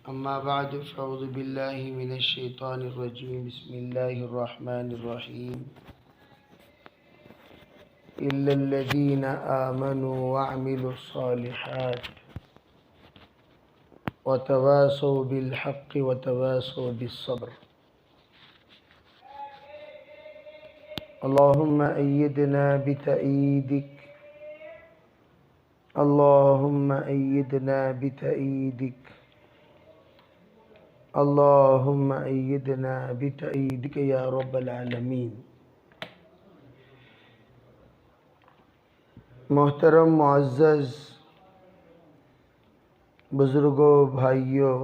أما بعد فأعوذ بالله من الشيطان الرجيم بسم الله الرحمن الرحيم إلا الذين آمنوا وعملوا الصالحات وتواصوا بالحق وتواصوا بالصبر اللهم أيدنا بتأييدك اللهم أيدنا بتأييدك اللهم أيدنا بتأييدك یا رب العالمین۔ محترم معزز بزرگوں، بھائیوں،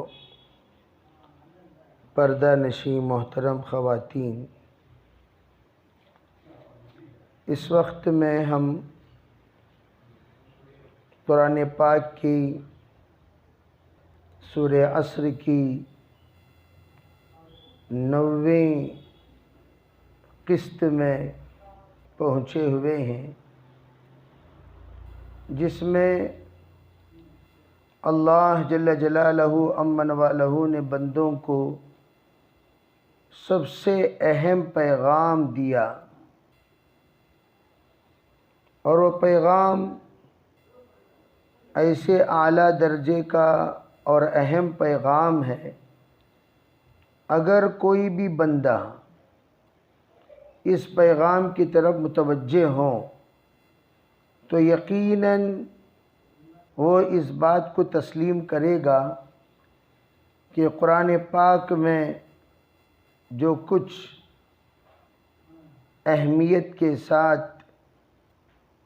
پردہ نشین محترم خواتین، اس وقت میں ہم قرآن پاک کی سورہ عصر کی 9ویں قسط میں پہنچے ہوئے ہیں، جس میں اللہ جل جلالہ امن والہ نے بندوں کو سب سے اہم پیغام دیا، اور وہ پیغام ایسے اعلیٰ درجے کا اور اہم پیغام ہے، اگر کوئی بھی بندہ اس پیغام کی طرف متوجہ ہوں تو یقیناً وہ اس بات کو تسلیم کرے گا کہ قرآن پاک میں جو کچھ اہمیت کے ساتھ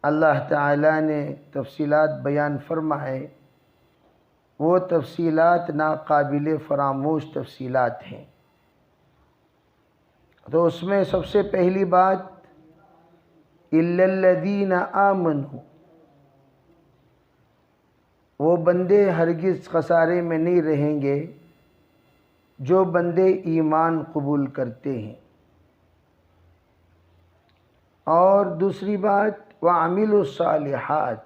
اللہ تعالیٰ نے تفصیلات بیان فرمائے، وہ تفصیلات ناقابل فراموش تفصیلات ہیں۔ تو اس میں سب سے پہلی بات اِلَّا الَّذِينَ آمَنُوا، وہ بندے ہرگز خسارے میں نہیں رہیں گے جو بندے ایمان قبول کرتے ہیں۔ اور دوسری بات وَعَمِلُوا الصَّالِحَاتِ،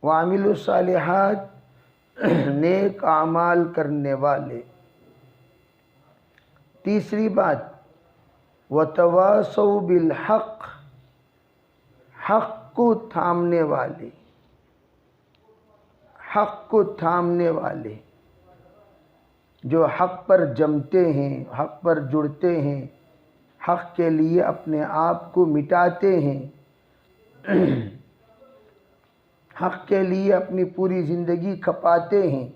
وَعَمِلُوا الصَّالِحَاتِ نیک اعمال کرنے والے۔ تیسری بات وَتَوَاصَوْا بِالْحَقِّ، حق کو تھامنے والے، حق کو تھامنے والے، جو حق پر جمتے ہیں، حق پر جڑتے ہیں، حق کے لیے اپنے آپ کو مٹاتے ہیں، حق کے لیے اپنی پوری زندگی کھپاتے ہیں،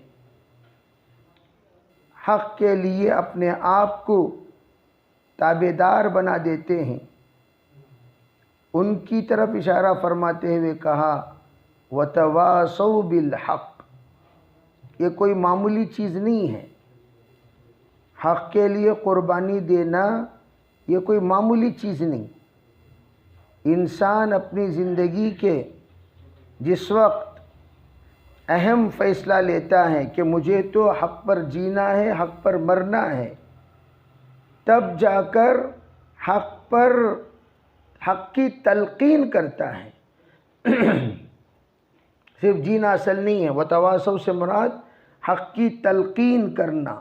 حق کے لیے اپنے آپ کو تابعدار بنا دیتے ہیں، ان کی طرف اشارہ فرماتے ہوئے کہا وَتَوَاصَوْا بِالْحَقِّ۔ یہ کوئی معمولی چیز نہیں ہے، حق کے لیے قربانی دینا یہ کوئی معمولی چیز نہیں۔ انسان اپنی زندگی کے جس وقت اہم فیصلہ لیتا ہے کہ مجھے تو حق پر جینا ہے، حق پر مرنا ہے، تب جا کر حق کی تلقین کرتا ہے۔ صرف جینا اصل نہیں ہے، وتواصوا سے مراد حق کی تلقین کرنا،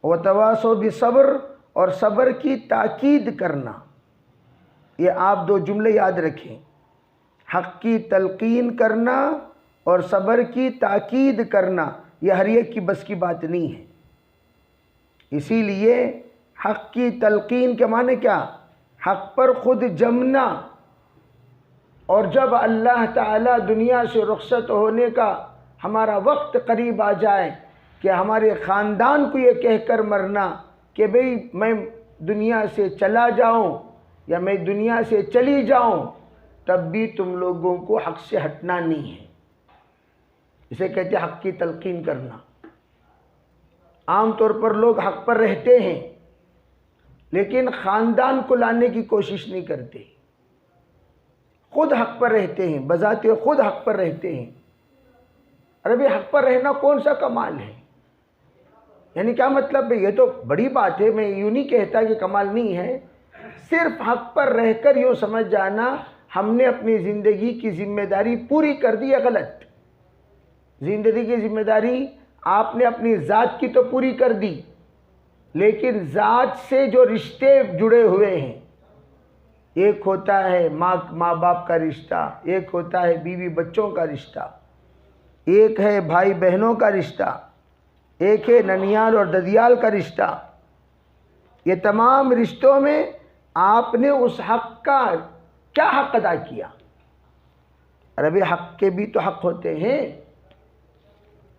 وتواصوا بالصبر اور صبر کی تاکید کرنا۔ یہ آپ دو جملے یاد رکھیں، حق کی تلقین کرنا اور صبر کی تاکید کرنا، یہ ہر ایک کی بس کی بات نہیں ہے۔ اسی لیے حق کی تلقین کے معنی کیا؟ حق پر خود جمنا، اور جب اللہ تعالیٰ دنیا سے رخصت ہونے کا ہمارا وقت قریب آ جائے کہ ہمارے خاندان کو یہ کہہ کر مرنا کہ بھئی میں دنیا سے چلا جاؤں یا میں دنیا سے چلی جاؤں، تب بھی تم لوگوں کو حق سے ہٹنا نہیں ہے۔ اسے کہتے ہیں حق کی تلقین کرنا۔ عام طور پر لوگ حق پر رہتے ہیں لیکن خاندان کو لانے کی کوشش نہیں کرتے، خود حق پر رہتے ہیں، بذات خود حق پر رہتے ہیں۔ ارے حق پر رہنا کون سا کمال ہے؟ یعنی کیا مطلب ہے؟ یہ تو بڑی بات ہے، میں یوں نہیں کہتا کہ کمال نہیں ہے، صرف حق پر رہ کر یوں سمجھ جانا ہم نے اپنی زندگی کی ذمہ داری پوری کر دی ہے، غلط۔ زندگی کی ذمہ داری آپ نے اپنی ذات کی تو پوری کر دی، لیکن ذات سے جو رشتے جڑے ہوئے ہیں، ایک ہوتا ہے ماں باپ کا رشتہ، ایک ہوتا ہے بیوی بچوں کا رشتہ، ایک ہے بھائی بہنوں کا رشتہ، ایک ہے ننیال اور ددیال کا رشتہ۔ یہ تمام رشتوں میں آپ نے اس حق کا کیا حق ادا کیا؟ عربی حق کے بھی تو حق ہوتے ہیں،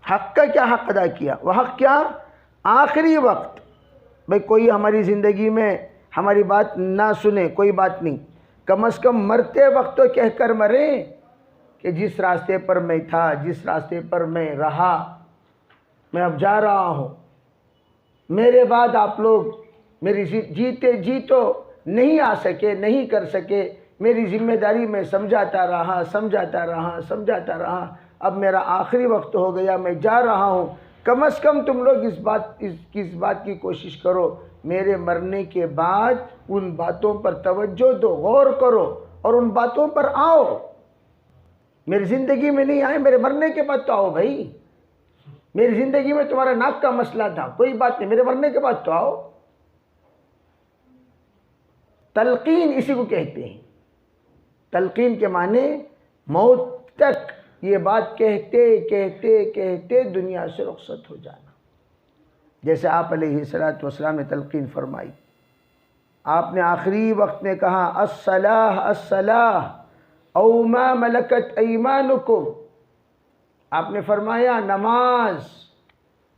حق کا کیا حق ادا کیا؟ وہ حق کیا؟ آخری وقت بھئی کوئی ہماری زندگی میں ہماری بات نہ سنے، کوئی بات نہیں، کم از کم مرتے وقت تو کہہ کر مریں کہ جس راستے پر میں تھا، جس راستے پر میں رہا، میں اب جا رہا ہوں، میرے بعد آپ لوگ میری جیتے جی تو نہیں آ سکے، نہیں کر سکے، میری ذمہ داری میں سمجھاتا رہا، اب میرا آخری وقت ہو گیا، میں جا رہا ہوں، کم از کم تم لوگ اس بات کی کوشش کرو، میرے مرنے کے بعد ان باتوں پر توجہ دو، غور کرو اور ان باتوں پر آؤ۔ میری زندگی میں نہیں آئے، میرے مرنے کے بعد تو آؤ بھائی۔ میری زندگی میں تمہارا ناک کا مسئلہ تھا، کوئی بات نہیں، میرے مرنے کے بعد تو آؤ۔ تلقین اسی کو کہتے ہیں۔ تلقین کے معنی موت تک یہ بات کہتے دنیا سے رخصت ہو جانا۔ جیسے آپ علیہ السلام نے تلقین فرمائی، آپ نے آخری وقت میں کہا الصلاۃ الصلاۃ او ما ملکت ایمانکم، آپ نے فرمایا نماز،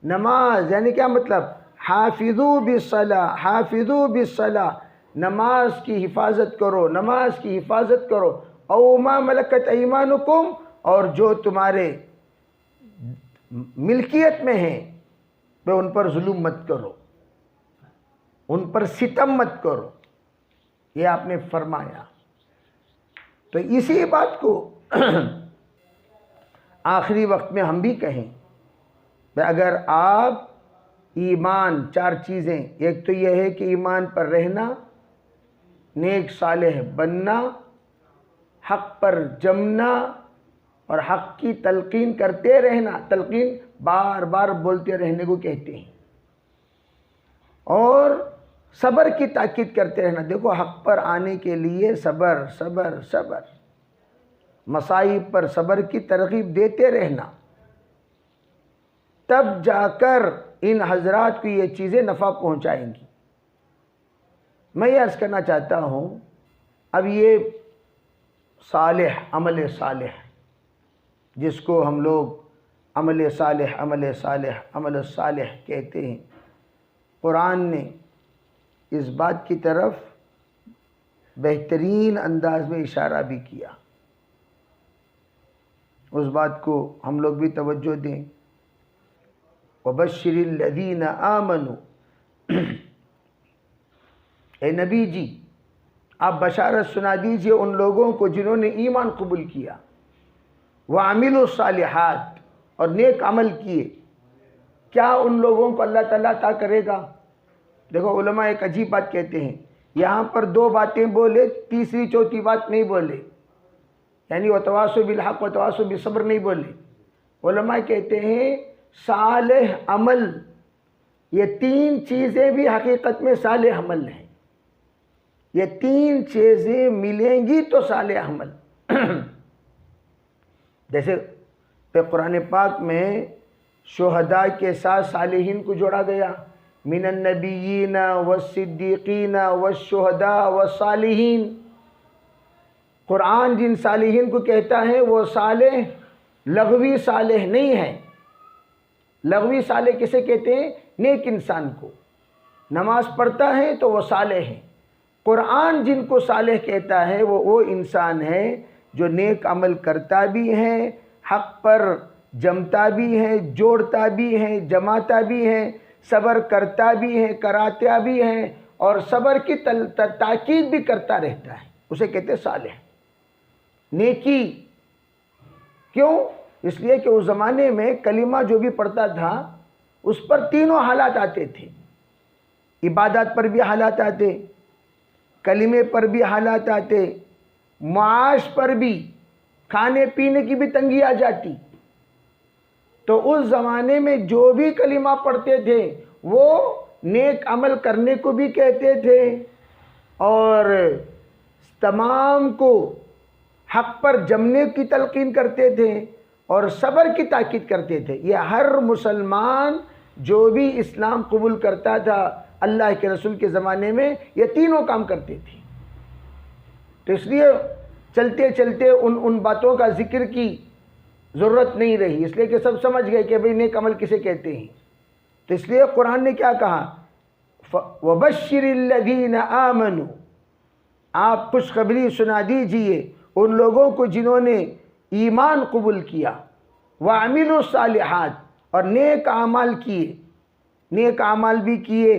نماز یعنی کیا مطلب؟ حافظوا بالصلاۃ، حافظوا بالصلاۃ، نماز کی حفاظت کرو، نماز کی حفاظت کرو، او ما ملکت ایمانکم، اور جو تمہارے ملکیت میں ہیں وہ ان پر ظلم مت کرو، ان پر ستم مت کرو، یہ آپ نے فرمایا۔ تو اسی بات کو آخری وقت میں ہم بھی کہیں کہ اگر آپ ایمان، چار چیزیں، ایک تو یہ ہے کہ ایمان پر رہنا، نیک صالح بننا، حق پر جمنا اور حق کی تلقین کرتے رہنا، تلقین بار بار بولتے رہنے کو کہتے ہیں، اور صبر کی تاکید کرتے رہنا۔ دیکھو حق پر آنے کے لیے صبر صبر صبر، مصائب پر صبر کی ترغیب دیتے رہنا، تب جا کر ان حضرات کو یہ چیزیں نفع پہنچائیں گی۔ میں یہ عرض کرنا چاہتا ہوں، اب یہ صالح، عمل صالح، جس کو ہم لوگ عمل صالح عمل صالح عمل صالح کہتے ہیں، قرآن نے اس بات کی طرف بہترین انداز میں اشارہ بھی کیا، اس بات کو ہم لوگ بھی توجہ دیں۔ وَبَشِّرِ الَّذِينَ آمَنُوا، اے نبی جی آپ بشارت سنا دیجئے ان لوگوں کو جنہوں نے ایمان قبول کیا، وَعَمِلُوا الصَّالِحَاتِ، اور نیک عمل کیے۔ کیا ان لوگوں کو اللہ تعالیٰ عطا کرے گا؟ دیکھو علماء ایک عجیب بات کہتے ہیں، یہاں پر دو باتیں بولے، تیسری چوتھی بات نہیں بولے، یعنی وَتَوَاصَوْا بِالْحَقِّ وَتَوَاصَوْا بِالصَّبْرِ نہیں بولے۔ علماء کہتے ہیں صالح عمل، یہ تین چیزیں بھی حقیقت میں صالح عمل ہیں، یہ تین چیزیں ملیں گی تو صالح عمل۔ جیسے قرآن پاک میں شہداء کے ساتھ صالحین کو جوڑا گیا، من النبیین والصدیقین والشہداء والصالحین۔ قرآن جن صالحین کو کہتا ہے وہ صالح لغوی صالح نہیں ہے۔ لغوی صالح کسے کہتے ہیں؟ نیک انسان کو، نماز پڑھتا ہے تو وہ صالح ہے۔ قرآن جن کو صالح کہتا ہے وہ انسان ہے جو نیک عمل کرتا بھی ہے، حق پر جمتا بھی ہے، جوڑتا بھی ہے، جماتا بھی ہے، صبر کرتا بھی ہے، کراتا بھی ہے، اور صبر کی تاکید بھی کرتا رہتا ہے، اسے کہتے ہیں صالح۔ نیکی کیوں؟ اس لیے کہ اس زمانے میں کلمہ جو بھی پڑھتا تھا اس پر تینوں حالات آتے تھے، عبادات پر بھی حالات آتے، کلمے پر بھی حالات آتے، معاش پر بھی، کھانے پینے کی بھی تنگی آ جاتی، تو اس زمانے میں جو بھی کلمہ پڑھتے تھے وہ نیک عمل کرنے کو بھی کہتے تھے اور تمام کو حق پر جمنے کی تلقین کرتے تھے اور صبر کی تاکید کرتے تھے۔ یہ ہر مسلمان جو بھی اسلام قبول کرتا تھا اللہ کے رسول کے زمانے میں یہ تینوں کام کرتے تھے۔ تو اس لیے چلتے چلتے ان باتوں کا ذکر کی ضرورت نہیں رہی، اس لیے کہ سب سمجھ گئے کہ بھئی نیک عمل کسے کہتے ہیں۔ تو اس لیے قرآن نے کیا کہا، وَبَشِّرِ الَّذِينَ آمَنُوا، آپ خوشخبری سنا دیجئے ان لوگوں کو جنہوں نے ایمان قبول کیا، وَعَمِلُوا الصَّالِحَاتِ، اور نیک اعمال کیے، نیک اعمال بھی کیے،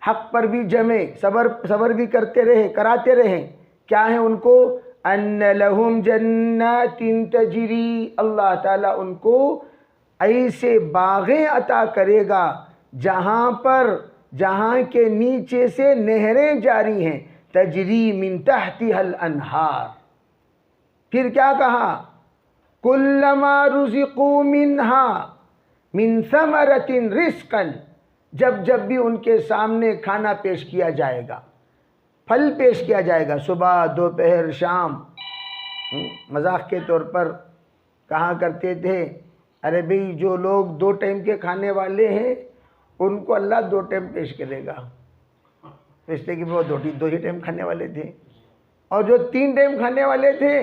حق پر بھی جمے، صبر بھی کراتے رہے۔ کیا ہے ان کو، أَنَّ لَهُمْ جَنَّاتٍ تَجْرِي، اللہ تعالیٰ ان کو ایسے باغیں عطا کرے گا جہاں کے نیچے سے نہریں جاری ہیں، تجری من تحتها الانہار۔ پھر کیا کہا، کلما رزقوا منها من ثمرۃ رزقا، جب بھی ان کے سامنے کھانا پیش کیا جائے گا، پھل پیش کیا جائے گا، صبح دوپہر شام۔ مذاق کے طور پر کہا کرتے تھے، ارے بھئی جو لوگ 2 ٹائم کے کھانے والے ہیں ان کو اللہ 2 ٹائم پیش کرے گا، اس لیے کہ وہ 2 ہی ٹائم کھانے والے تھے، اور جو 3 ٹائم کھانے والے تھے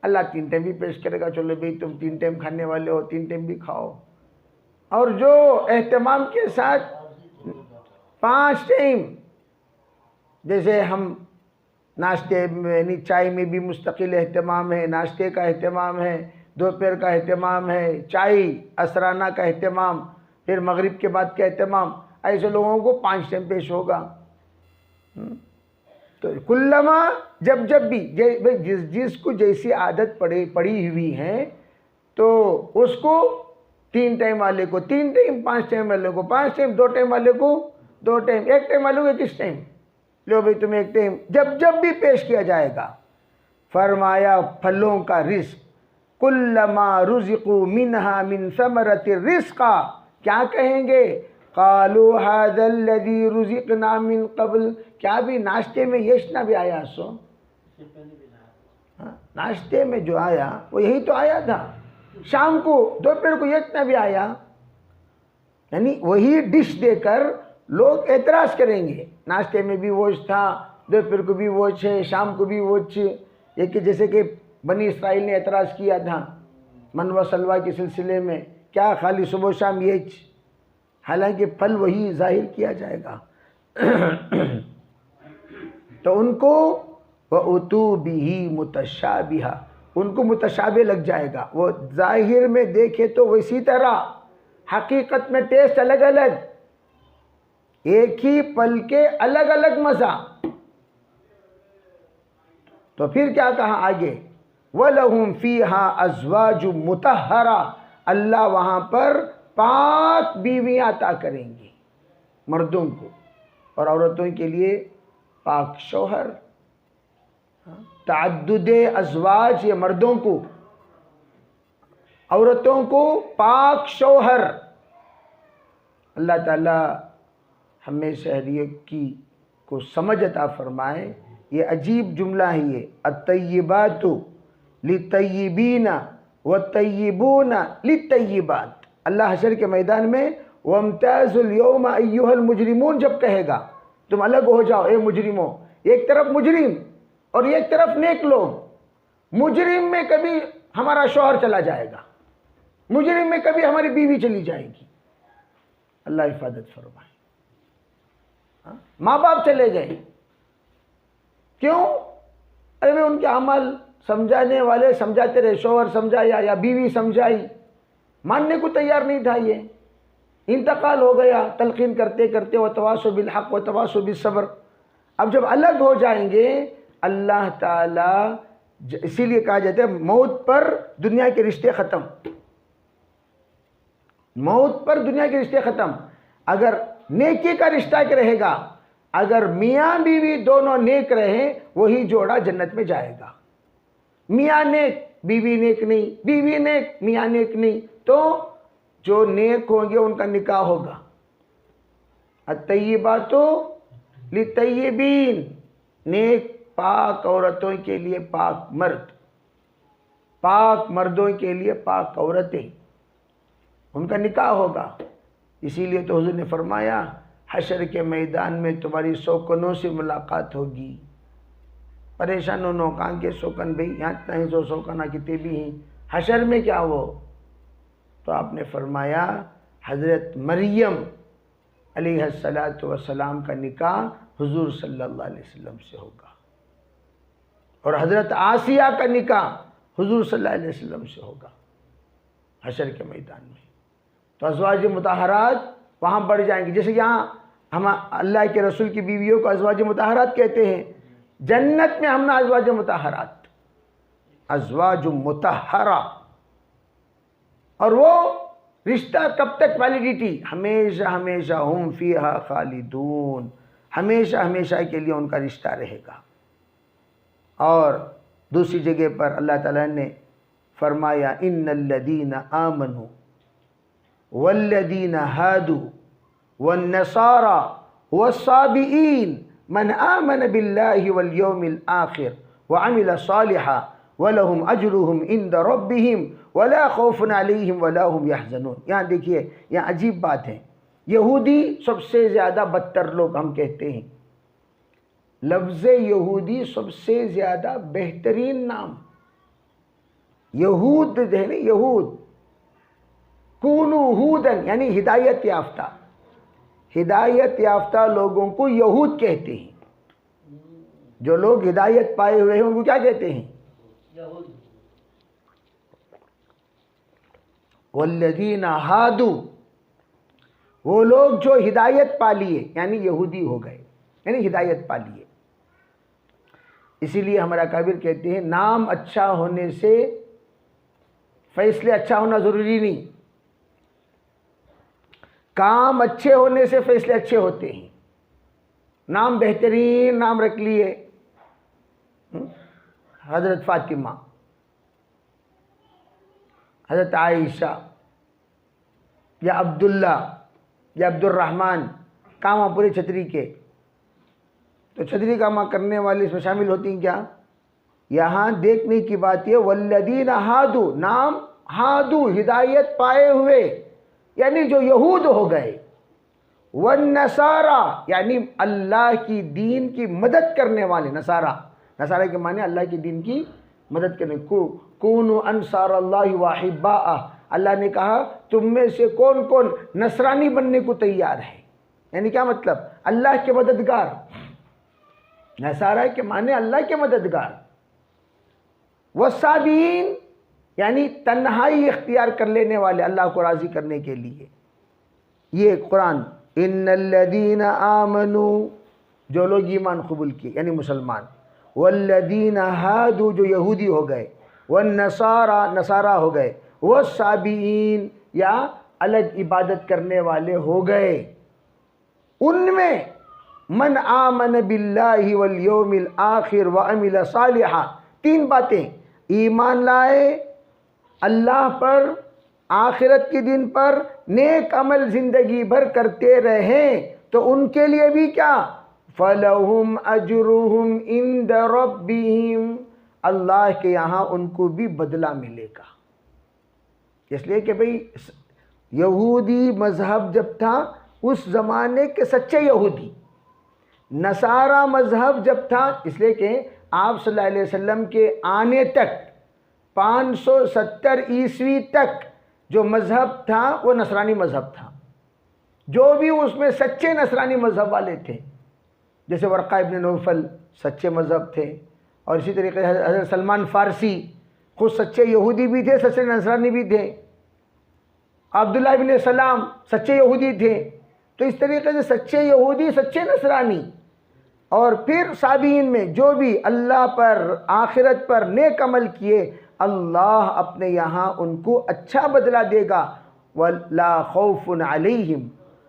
اللہ 3 ٹائم بھی پیش کرے گا، چلو بھئی تم 3 ٹائم کھانے والے ہو 3 ٹائم بھی کھاؤ۔ اور جو اہتمام کے ساتھ 5 ٹائم، جیسے ہم ناشتے میں یعنی چائے میں بھی مستقل اہتمام ہے، ناشتے کا اہتمام ہے، دوپہر کا اہتمام ہے، چائے عصرانہ کا اہتمام، پھر مغرب کے بعد کا اہتمام، ایسے لوگوں کو 5 ٹائم پیش ہوگا۔ تو کلما جب بھی جس کو جیسی عادت پڑی ہوئی ہے تو اس کو 3 ٹائم والے کو 3 ٹائم، 5 ٹائم والے کو 5 ٹائم، 2 ٹائم والے کو 2 ٹائم، 1 ٹائم والے کو کس ٹائم، لو بھئی تمہیں 1 ٹائم، جب بھی پیش کیا جائے گا۔ فرمایا پھلوں کا رزق، کلما رزقوا منها من ثمرۃ رزقا، کیا کہیں گے، قالوا هذا الذي رزقنا من قبل، کیا بھی ناشتے میں یہ نہ بھی آیا سو، ناشتے میں جو آیا وہ یہی تو آیا تھا، شام کو دوپہر کو یہ نہ بھی آیا، یعنی وہی ڈش دے کر لوگ اعتراض کریں گے، ناشتے میں بھی ووچ تھا، دوپہر کو بھی ووچ ہے، شام کو بھی ووچ، یہ کہ جیسے کہ بنی اسرائیل نے اعتراض کیا تھا من و سلوہ کے سلسلے میں، کیا خالی صبح و شام یہ، حالانکہ پھل وہی ظاہر کیا جائے گا۔ تو ان کو وَأُتُوا بِهِ مُتَشَابِهًا، ان کو متشابہ لگ جائے گا، وہ ظاہر میں دیکھے تو ویسی طرح، حقیقت میں ٹیسٹ الگ الگ، ایک ہی پھل کے الگ الگ مزہ۔ تو پھر کیا کہا آگے، وَلَهُمْ فِيهَا أَزْوَاجٌ مُطَهَّرَةٌ، اللہ وہاں پر پاک بیویاں عطا کریں گے مردوں کو، اور عورتوں کے لیے پاک شوہر۔ تعدد ازواج، یہ مردوں کو، عورتوں کو پاک شوہر۔ اللہ تعالی ہمیں شہریت کو سمجھ عطا فرمائے۔ یہ عجیب جملہ ہے یہ، الطیبات للطیبین والطیبون للطیبات۔ اللہ حشر کے میدان میں وَامْتَازُوا الْيَوْمَ أَيُّهَا الْمُجْرِمُونَ جب کہے گا، تم الگ ہو جاؤ اے مجرموں، ایک طرف مجرم اور ایک طرف نیک لوگ۔ مجرم میں کبھی ہمارا شوہر چلا جائے گا، مجرم میں کبھی ہماری بیوی چلی جائے گی، اللہ حفاظت فرمائے۔ ماں باپ چلے گئے، کیوں؟ ارے میں ان کے عمل سمجھانے والے سمجھاتے رہے، شوہر سمجھایا یا بیوی سمجھائی، ماننے کو تیار نہیں تھا، یہ انتقال ہو گیا تلقین کرتے کرتے، وتواصوا بالحق وتواصوا بالصبر۔ اب جب الگ ہو جائیں گے اللہ تعالیٰ، اسی لیے کہا جاتا ہے موت پر دنیا کے رشتے ختم، موت پر دنیا کے رشتے ختم۔ اگر نیکی کا رشتہ رہے گا، اگر میاں بیوی دونوں نیک رہیں، وہی جوڑا جنت میں جائے گا۔ میاں نیک بیوی نیک نہیں، بیوی نیک میاں نیک نہیں، تو جو نیک ہوں گے ان کا نکاح ہوگا. الطیبات للطیبین، نیک پاک عورتوں کے لیے پاک مرد، پاک مردوں کے لیے پاک عورتیں، ان کا نکاح ہوگا. اسی لیے تو حضور نے فرمایا حشر کے میدان میں تمہاری سوکنوں سے ملاقات ہوگی. پریشان ہو کہاں کے سوکن بھئی، یہاں اتنا ہی سوکن کتے بھی ہیں، حشر میں کیا وہ؟ تو آپ نے فرمایا حضرت مریم علیہ السلام کا نکاح حضور صلی اللہ علیہ وسلم سے ہوگا، اور حضرت آسیہ کا نکاح حضور صلی اللہ علیہ وسلم سے ہوگا حشر کے میدان میں. تو ازواج مطہرات وہاں بڑھ جائیں گی. جیسے یہاں ہم اللہ کے رسول کی بیویوں کو ازواج مطہرات کہتے ہیں، جنت میں ہم نے ازواج مطہرات، ازواج مطہرہ. اور وہ رشتہ کب تک ویلیڈیٹی؟ ہمیشہ ہمیشہ ہم فیہا خالدون، ہمیشہ ہمیشہ کے لیے ان کا رشتہ رہے گا. اور دوسری جگہ پر اللہ تعالیٰ نے فرمایا ان الذین آمنوا والذین ہادوا والنصارى والصابئین من آمن باللہ والیوم الآخر وعمل صالحا وَلَهُمْ أَجْرُهُمْ عِنْدَ رَبِّهِمْ وَلَا خَوْفٌ عَلَيْهِمْ وَلَا هُمْ يَحْزَنُونَ. یہاں دیکھیے، یہاں عجیب بات ہے. یہودی سب سے زیادہ بدتر لوگ ہم کہتے ہیں. لفظ یہودی سب سے زیادہ بہترین نام. یہود ہے نا، یہود، کونوا ہودن یعنی ہدایت یافتہ. ہدایت یافتہ لوگوں کو یہود کہتے ہیں. جو لوگ ہدایت پائے ہوئے ہیں ان کو کیا کہتے ہیں؟ والذین ہادوا، وہ لوگ جو ہدایت پا لیے یعنی یہودی ہو گئے، یعنی ہدایت پا لیے. اسی لیے ہمارا اکابر کہتے ہیں نام اچھا ہونے سے فیصلے اچھا ہونا ضروری نہیں، کام اچھے ہونے سے فیصلے اچھے ہوتے ہیں. نام بہترین نام رکھ لیے، حضرت فاطمہ، حضرت عائشہ یا عبداللہ یا عبد الرحمن، کاماں پورے چھتری کے. تو چھتری کاماں کرنے والے اس میں شامل ہوتی ہیں کیا؟ یہاں دیکھنے کی بات یہ والذین ہادوا، نام ہادوا ہدایت پائے ہوئے یعنی جو یہود ہو گئے، والنصارى یعنی اللہ کی دین کی مدد کرنے والے. نصارہ کے معنی اللہ کی دین کی مدد کرنے. کونوا انصار اللہ واحباء، اللہ نے کہا تم میں سے کون کون نصرانی بننے کو تیار ہے. یعنی کیا مطلب؟ اللہ کے مددگار. نصارہ کے معنی اللہ کے مددگار. والصابئین یعنی تنہائی اختیار کر لینے والے اللہ کو راضی کرنے کے لیے. یہ قرآن ان الذین آمنوا، جو لوگ ایمان قبول کیے یعنی مسلمان، والذین ہادوا جو یہودی ہو گئے، والنصارى نصارہ ہو گئے، والصابئین یا الگ عبادت کرنے والے ہو گئے. ان میں من آمن باللہ والیوم الآخر وعمل صالحا، تین باتیں: ایمان لائے اللہ پر، آخرت کے دن پر، نیک عمل زندگی بھر کرتے رہیں، تو ان کے لیے بھی کیا؟ فَلَهُمْ أَجْرُهُمْ عِنْدَ رَبِّهِمْ، اللہ کے یہاں ان کو بھی بدلہ ملے گا. اس لیے کہ بھئی یہودی مذہب جب تھا اس زمانے کے سچے یہودی، نصارہ مذہب جب تھا، اس لیے کہ آپ صلی اللہ علیہ وسلم کے آنے تک 570 عیسوی تک جو مذہب تھا وہ نصرانی مذہب تھا. جو بھی اس میں سچے نصرانی مذہب والے تھے، جیسے ورقہ ابن نوفل سچے مذہب تھے، اور اسی طریقے سے حضرت سلمان فارسی خود سچے یہودی بھی تھے، سچے نصرانی بھی تھے. عبداللہ ابن سلام سچے یہودی تھے. تو اس طریقے سے سچے یہودی، سچے نصرانی، اور پھر صابئین میں جو بھی اللہ پر، آخرت پر نیک عمل کیے، اللہ اپنے یہاں ان کو اچھا بدلہ دے گا. وَلَا خَوْفٌ عَلَيْهِمْ،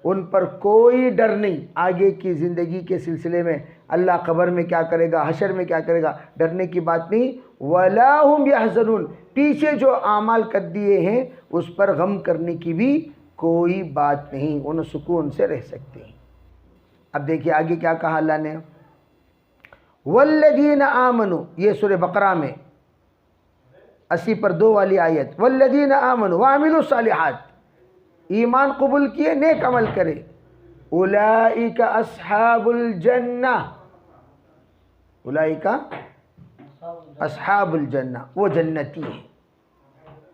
ان پر کوئی ڈر نہیں آگے کی زندگی کے سلسلے میں. اللہ قبر میں کیا کرے گا، حشر میں کیا کرے گا، ڈرنے کی بات نہیں. وَلَا هُمْ يَحْزَنُونَ، پیچھے جو اعمال کر دیے ہیں اس پر غم کرنے کی بھی کوئی بات نہیں، ان سکون سے رہ سکتے ہیں۔ اب دیکھیے آگے کیا کہا اللہ نے، والذین آمنوا، یہ سورہ بقرہ میں 80 پر 2 والی آیت، والذین آمنوا وعملوا الصالحات، ایمان قبول کیے نیک عمل کرے، اولئک اصحاب الجنہ، اولئک اصحاب الجنہ، وہ جنتی ہیں،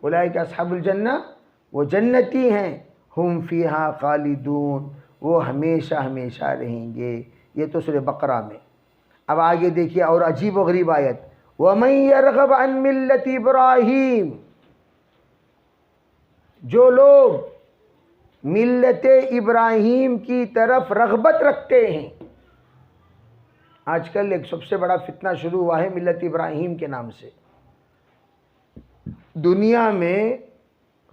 اولئک اصحاب الجنہ، وہ جنتی ہیں، ہم فیہا خالدون، وہ ہمیشہ ہمیشہ رہیں گے۔ یہ تو سورہ بقرہ میں۔ اب آگے دیکھیے اور عجیب و غریب آیت، وَمَن يَرْغَبْ عَن مِلَّةِ ابراہیم، جو لوگ ملت ابراہیم کی طرف رغبت رکھتے ہیں۔ آج کل ایک سب سے بڑا فتنہ شروع ہوا ہے ملت ابراہیم کے نام سے۔ دنیا میں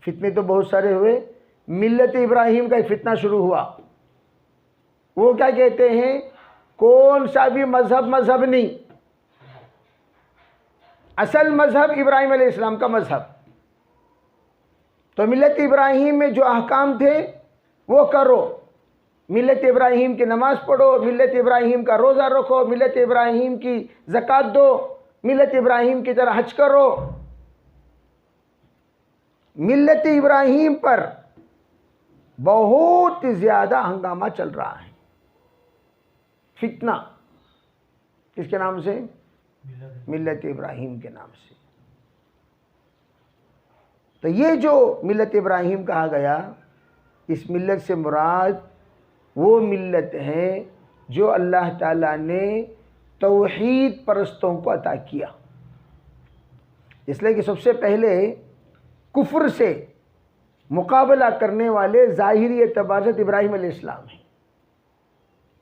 فتنے تو بہت سارے ہوئے، ملت ابراہیم کا ایک فتنہ شروع ہوا۔ وہ کیا کہتے ہیں، کون سا بھی مذہب نہیں، اصل مذہب ابراہیم علیہ السلام کا مذہب۔ تو ملت ابراہیم میں جو احکام تھے وہ کرو، ملت ابراہیم کی نماز پڑھو، ملت ابراہیم کا روزہ رکھو، ملت ابراہیم کی زکوٰۃ دو، ملت ابراہیم کی طرح حج کرو۔ ملت ابراہیم پر بہت زیادہ ہنگامہ چل رہا ہے، فتنہ، کس کے نام سے؟ ملت ابراہیم کے نام سے۔ تو یہ جو ملت ابراہیم کہا گیا، اس ملت سے مراد وہ ملت ہے جو اللہ تعالیٰ نے توحید پرستوں کو عطا کیا، اس لیے کہ سب سے پہلے کفر سے مقابلہ کرنے والے ظاہری اعتبار سے ابراہیم علیہ السلام ہیں۔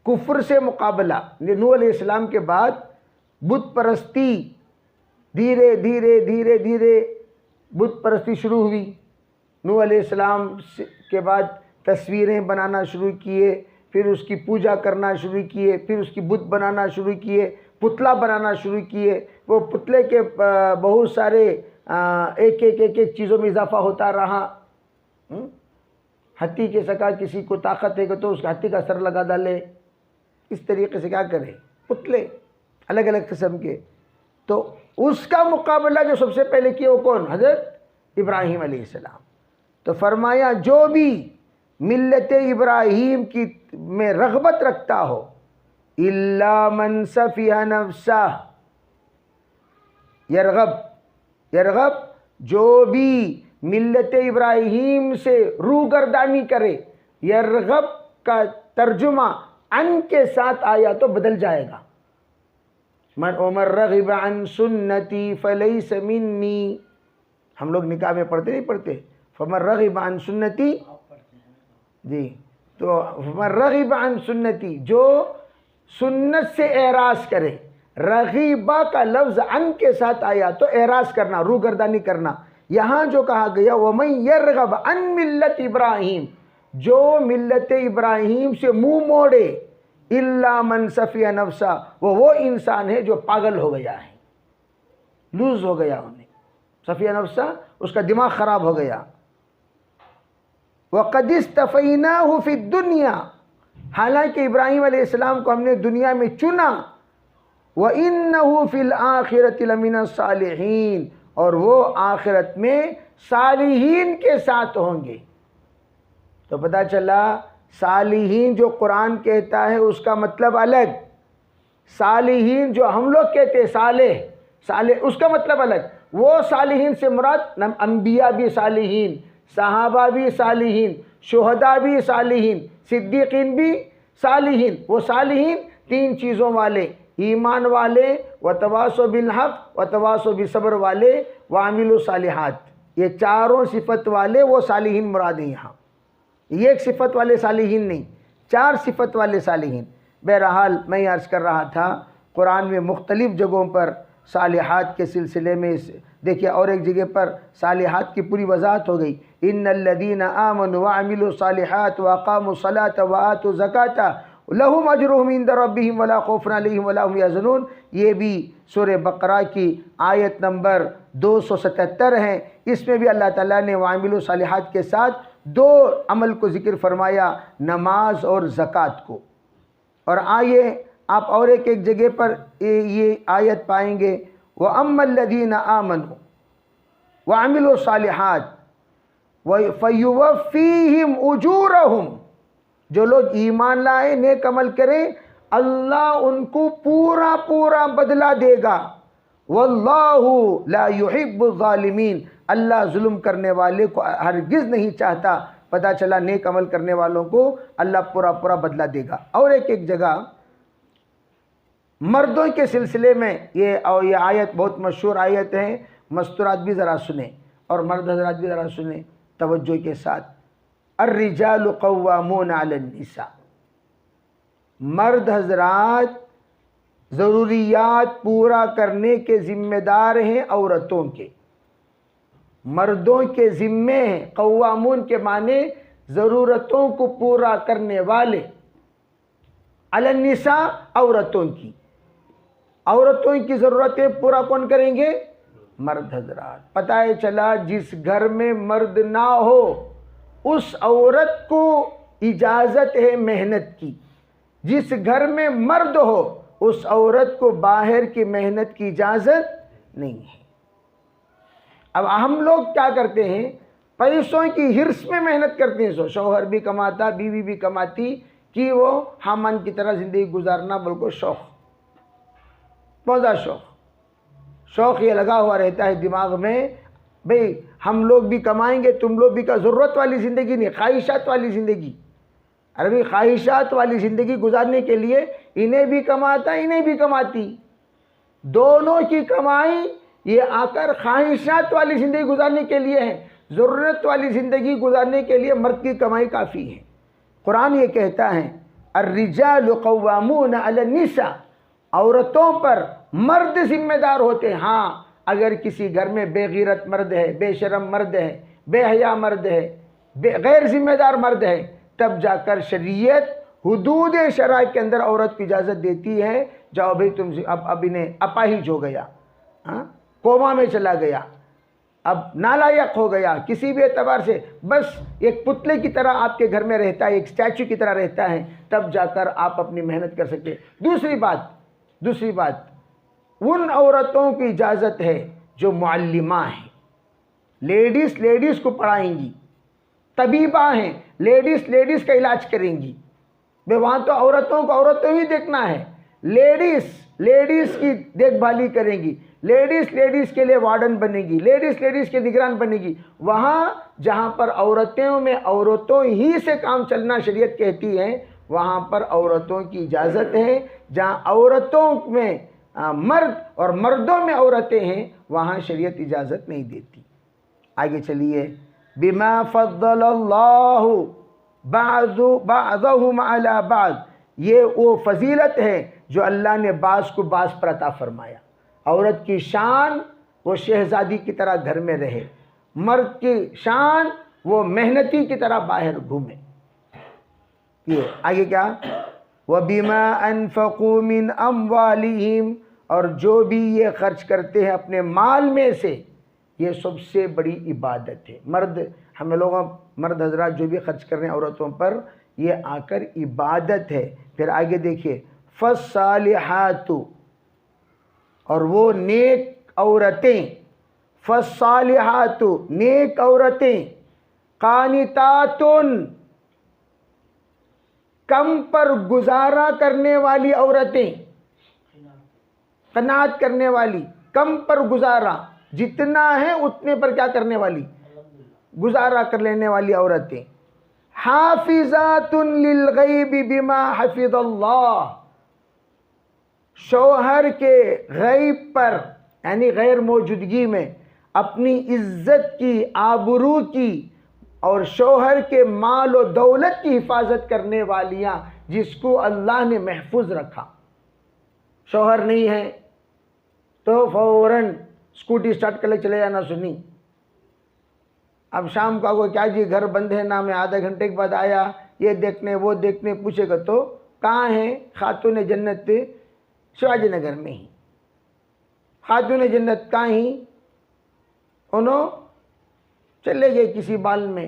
کفر سے مقابلہ، نوح علیہ السلام کے بعد بت پرستی، دھیرے دھیرے دھیرے دھیرے بت پرستی شروع ہوئی۔ نوح علیہ السلام کے بعد تصویریں بنانا شروع کیے، پھر اس کی پوجا کرنا شروع کیے، پھر اس کی بت بنانا شروع کیے، پتلا بنانا شروع کیے۔ وہ پتلے کے بہت سارے ایک ایک چیزوں میں اضافہ ہوتا رہا۔ ہاتھی کے سکا کسی کو طاقت ہے کہ تو اس ہاتھی کا سر لگا ڈالے، اس طریقے سے کیا کرے، پتلے الگ الگ قسم کے۔ تو اس کا مقابلہ جو سب سے پہلے کیا وہ کون؟ حضرت ابراہیم علیہ السلام۔ تو فرمایا جو بھی ملت ابراہیم کی میں رغبت رکھتا ہو، الا من سفیہ نفسہ، یرغب جو بھی ملت ابراہیم سے روگردانی کرے، یرغب کا ترجمہ ان کے ساتھ آیا تو بدل جائے گا، من رغب عن سنتی فلیس منی، ہم لوگ نکاح میں پڑھتے نہیں پڑھتے، فمن رغب عن سنتی، جی، تو فمن رغب عن سنتی، جو سنت سے اعراض کرے، رغیبہ کا لفظ ان کے ساتھ آیا تو اعراض کرنا، روگردانی کرنا۔ یہاں جو کہا گیا وَمَن يَرْغَبْ عَن مِلَّةِ ابراہیم، جو ملت ابراہیم سے منہ موڑے، الا من سفیہ نفسہ، وہ انسان ہے جو پاگل ہو گیا ہے، لوز ہو گیا، انہیں سفیہ نفسہ، اس کا دماغ خراب ہو گیا۔ وَقَدْ اصْطَفَيْنَاهُ فِي الدُّنْيَا، حالانکہ ابراہیم علیہ السلام کو ہم نے دنیا میں چنا، وَإِنَّهُ فِي الْآخِرَةِ لَمِنَ الصَّالِحِينَ، اور وہ آخرت میں صالحین کے ساتھ ہوں گے۔ تو پتہ چلا صالحین جو قرآن کہتا ہے اس کا مطلب الگ، صالحین جو ہم لوگ کہتے ہیں صالح اس کا مطلب الگ۔ وہ صالحین سے مراد انبیاء بھی صالحین، صحابہ بھی صالحین، شہداء بھی صالحین، صدیقین بھی صالحین۔ وہ صالحین 3 چیزوں والے، ایمان والے، وتواصوا بالحق وتواصوا بالصبر والے، وعملوا الصالحات، یہ چاروں صفت والے وہ صالحین مراد ہیں یہاں، یہ ایک صفت والے صالحین نہیں، 4 صفت والے صالحین۔ بہرحال میں عرض کر رہا تھا قرآن میں مختلف جگہوں پر صالحات کے سلسلے میں دیکھیے، اور ایک جگہ پر صالحات کی پوری وضاحت ہو گئی، ان الذین آمنوا وعملوا الصالحات واقاموا الصلاة وآتوا الزکاة لہم اجرہم عند ربہم ولا خوف علیہم ولا هم یحزنون۔ یہ بھی سورہ بقرہ کی آیت نمبر 277 ہے۔ اس میں بھی اللہ تعالیٰ نے وعملوا الصالحات کے ساتھ دو عمل کو ذکر فرمایا، نماز اور زکوٰۃ کو۔ اور آئیے آپ اور ایک جگہ پر یہ آیت پائیں گے، وَأَمَّا الَّذِينَ آمَنُوا وَعَمِلُوا الصَّالِحَاتِ فَيُوَفِّيهِمْ أُجُورَهُمْ، جو لوگ ایمان لائے، نیک عمل کریں، اللہ ان کو پورا پورا بدلہ دے گا۔ وَاللَّهُ لَا يُحِبُّ الظَّالِمِينَ، اللہ ظلم کرنے والے کو ہرگز نہیں چاہتا۔ پتہ چلا نیک عمل کرنے والوں کو اللہ پورا پورا بدلہ دے گا۔ اور ایک جگہ مردوں کے سلسلے میں یہ آیت بہت مشہور آیت ہے، مستورات بھی ذرا سنیں اور مرد حضرات بھی ذرا سنیں توجہ کے ساتھ۔ الرجال قوامون علی النساء، مرد حضرات ضروریات پورا کرنے کے ذمہ دار ہیں عورتوں کے، مردوں کے ذمے ہیں۔ قوامون کے معنی ضرورتوں کو پورا کرنے والے، علی النساء عورتوں کی، عورتوں کی ضرورتیں پورا کون کریں گے؟ مرد حضرات۔ پتہ چلا جس گھر میں مرد نہ ہو اس عورت کو اجازت ہے محنت کی، جس گھر میں مرد ہو اس عورت کو باہر کی محنت کی اجازت نہیں ہے۔ اب ہم لوگ کیا کرتے ہیں؟ پیسوں کی ہرس میں محنت کرتے ہیں، شوہر بھی کماتا، بیوی بھی کماتی، کہ وہ حامان کی طرح زندگی گزارنا بالکل شوق، پوزا شوق یہ لگا ہوا رہتا ہے دماغ میں، بھئی ہم لوگ بھی کمائیں گے، تم لوگ بھی کا ضرورت والی زندگی نہیں، خواہشات والی زندگی۔ عربی خواہشات والی زندگی گزارنے کے لیے انہیں بھی کماتا، انہیں بھی کماتی، دونوں کی کمائی یہ آ کر خواہشات والی زندگی گزارنے کے لیے ہے، ضرورت والی زندگی گزارنے کے لیے مرد کی کمائی کافی ہے۔ قرآن یہ کہتا ہے الرجال قوامون علی النساء، عورتوں پر مرد ذمہ دار ہوتے ہیں۔ ہاں اگر کسی گھر میں بے غیرت مرد ہے، بے شرم مرد ہے، بے حیا مرد ہے، غیر ذمہ دار مرد ہے، تب جا کر شریعت حدود شرع کے اندر عورت کو اجازت دیتی ہے، جاؤ بھئی تم اب انہیں اپاہج ہو گیا، کوما میں چلا گیا، اب نالائق ہو گیا کسی بھی اعتبار سے، بس ایک پتلے کی طرح آپ کے گھر میں رہتا ہے، ایک اسٹیچو کی طرح رہتا ہے، تب جا کر آپ اپنی محنت کر سکتے۔ دوسری بات ان عورتوں کی اجازت ہے جو معلمہ ہیں، لیڈیز کو پڑھائیں گی، طبیبہ ہیں، لیڈیز کا علاج کریں گی۔ وہاں تو عورتوں کو عورتوں ہی دیکھنا ہے، لیڈیز کی دیکھ بھالی کریں گی، لیڈیز کے لیے وارڈن بنے گی، لیڈیز کے نگران بنے گی۔ وہاں جہاں پر عورتوں میں عورتوں ہی سے کام چلنا شریعت کہتی ہے، وہاں پر عورتوں کی اجازت ہے۔ جہاں عورتوں میں مرد اور مردوں میں عورتیں ہیں وہاں شریعت اجازت نہیں دیتی۔ آگے چلیے، بما فضل اللہ بعضهم علی بعض، یہ وہ فضیلت ہے جو اللہ نے بعض کو بعض پر عطا فرمایا۔ عورت کی شان وہ شہزادی کی طرح گھر میں رہے، مرد کی شان وہ محنتی کی طرح باہر گھومے۔ یہ آگے کیا، وَبِمَا أَنفَقُوا مِنْ أَمْوَالِهِمْ، اور جو بھی یہ خرچ کرتے ہیں اپنے مال میں سے، یہ سب سے بڑی عبادت ہے۔ مرد حضرات جو بھی خرچ کر رہے ہیں عورتوں پر، یہ آ کر عبادت ہے۔ پھر آگے دیکھیے، فَالصَّالِحَاتُ، اور وہ نیک عورتیں، فَالصَّالِحَاتُ نیک عورتیں، قانتاتٌ کم پر گزارا کرنے والی عورتیں، قناعت کرنے والی، کم پر گزارا، جتنا ہے اتنے پر کیا کرنے والی، گزارا کر لینے والی عورتیں۔ حافظات للغیب بما حفظ اللہ، شوہر کے غیب پر یعنی غیر موجودگی میں اپنی عزت کی، آبرو کی اور شوہر کے مال و دولت کی حفاظت کرنے والیاں، جس کو اللہ نے محفوظ رکھا۔ شوہر نہیں ہے تو فوراً اسکوٹی سٹارٹ کر لے چلے جانا سنی، اب شام کو کیا جی گھر بند ہے نا، میں آدھے گھنٹے کے بعد آیا، یہ دیکھنے وہ دیکھنے، پوچھے گا تو کہاں ہیں خاتون جنت؟ شیواجی نگر میں ہی۔ خاتون جنت کہاں ہی؟ انہوں چلے گئے کسی بال میں،